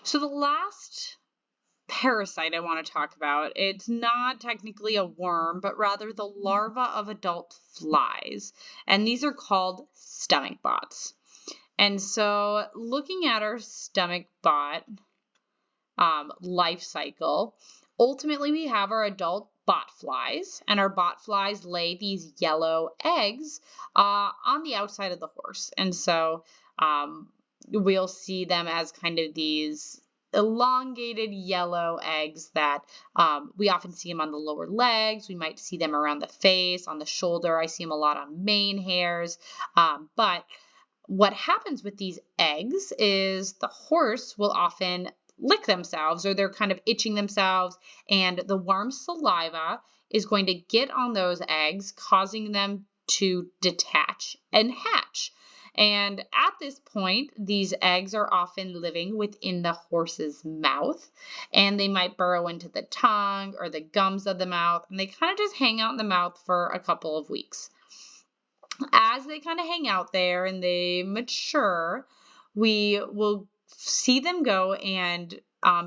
So the last parasite I want to talk about, it's not technically a worm, but rather the larva of adult flies. And these are called stomach bots. And so looking at our stomach bot life cycle, ultimately we have our adult bot flies, and our bot flies lay these yellow eggs on the outside of the horse. And so we'll see them as kind of these elongated yellow eggs that we often see them on the lower legs. We might see them around the face, on the shoulder. I see them a lot on mane hairs. But what happens with these eggs is the horse will often lick themselves, or they're kind of itching themselves, and the warm saliva is going to get on those eggs, causing them to detach and hatch. And at this point, these eggs are often living within the horse's mouth, and they might burrow into the tongue or the gums of the mouth, and they kind of just hang out in the mouth for a couple of weeks. As they kind of hang out there and they mature, we will see them go and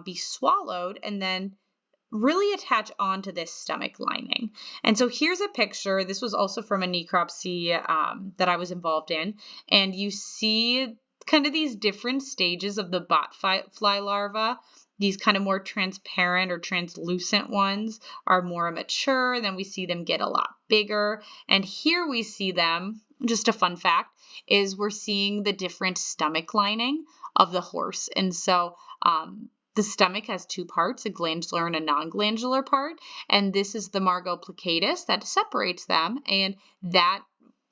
be swallowed and then really attach onto this stomach lining. And so here's a picture. This was also from a necropsy that I was involved in. And you see kind of these different stages of the bot fly larva. These kind of more transparent or translucent ones are more mature. And then we see them get a lot bigger. And here we see them, just a fun fact, is we're seeing the different stomach lining of the horse. And so the stomach has two parts, a glandular and a non-glandular part. And this is the margo plicatus that separates them. And that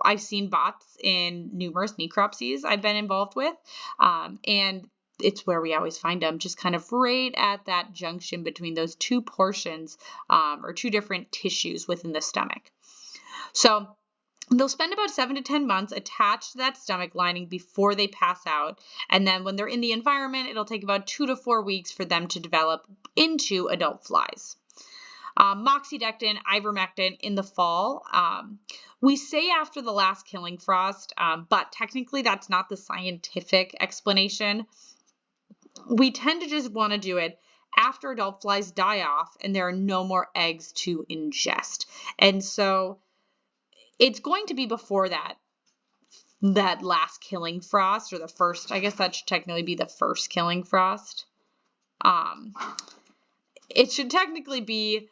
I've seen bots in numerous necropsies I've been involved with. And it's where we always find them, just kind of right at that junction between those two portions or two different tissues within the stomach. So they'll spend about 7 to 10 months attached to that stomach lining before they pass out. And then when they're in the environment, it'll take about 2 to 4 weeks for them to develop into adult flies. Moxidectin, ivermectin in the fall. We say after the last killing frost, but technically that's not the scientific explanation. We tend to just want to do it after adult flies die off and there are no more eggs to ingest. And so it's going to be before that last killing frost, or the first, I guess that should technically be the first killing frost. It should technically be,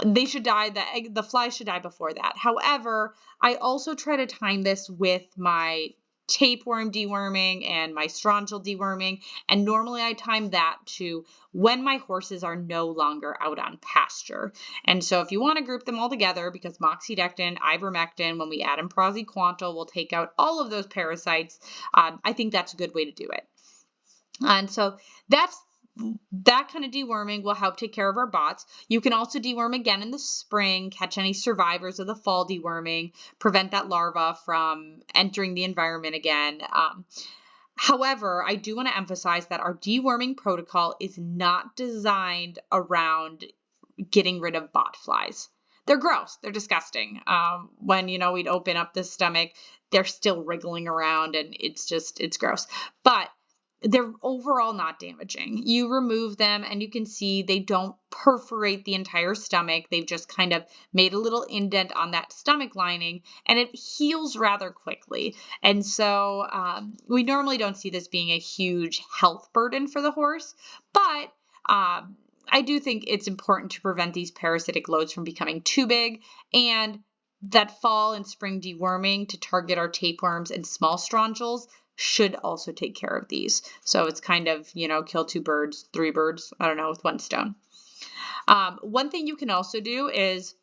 they should die, the flies should die before that. However, I also try to time this with my tapeworm deworming and my strongyl deworming, and normally I time that to when my horses are no longer out on pasture. And so if you want to group them all together, because moxidectin, ivermectin, when we add in praziquantel, will take out all of those parasites, I think that's a good way to do it. And so that kind of deworming will help take care of our bots. You can also deworm again in the spring, catch any survivors of the fall deworming, prevent that larva from entering the environment again. However, I do want to emphasize that our deworming protocol is not designed around getting rid of bot flies. They're gross. They're disgusting. When, we'd open up the stomach, they're still wriggling around and it's gross. But they're overall not damaging. You remove them and you can see they don't perforate the entire stomach. They've just kind of made a little indent on that stomach lining and it heals rather quickly. And so we normally don't see this being a huge health burden for the horse, but I do think it's important to prevent these parasitic loads from becoming too big, and that fall and spring deworming to target our tapeworms and small strongyls should also take care of these. So it's kind of, kill 2 birds, 3 birds, I don't know, with 1 stone. One thing you can also do is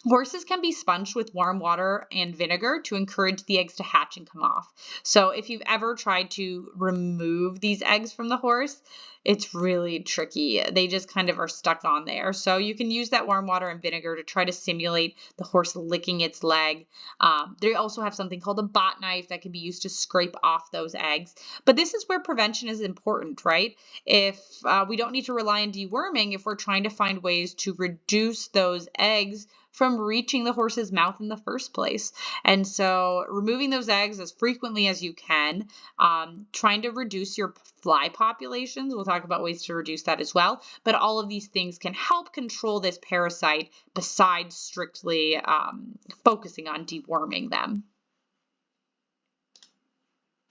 horses can be sponged with warm water and vinegar to encourage the eggs to hatch and come off. So if you've ever tried to remove these eggs from the horse, it's really tricky. They just kind of are stuck on there. So you can use that warm water and vinegar to try to simulate the horse licking its leg. They also have something called a bot knife that can be used to scrape off those eggs. But this is where prevention is important, right? If we don't need to rely on deworming, if we're trying to find ways to reduce those eggs from reaching the horse's mouth in the first place. And so removing those eggs as frequently as you can, trying to reduce your fly populations. We'll talk about ways to reduce that as well. But all of these things can help control this parasite besides strictly focusing on deworming them.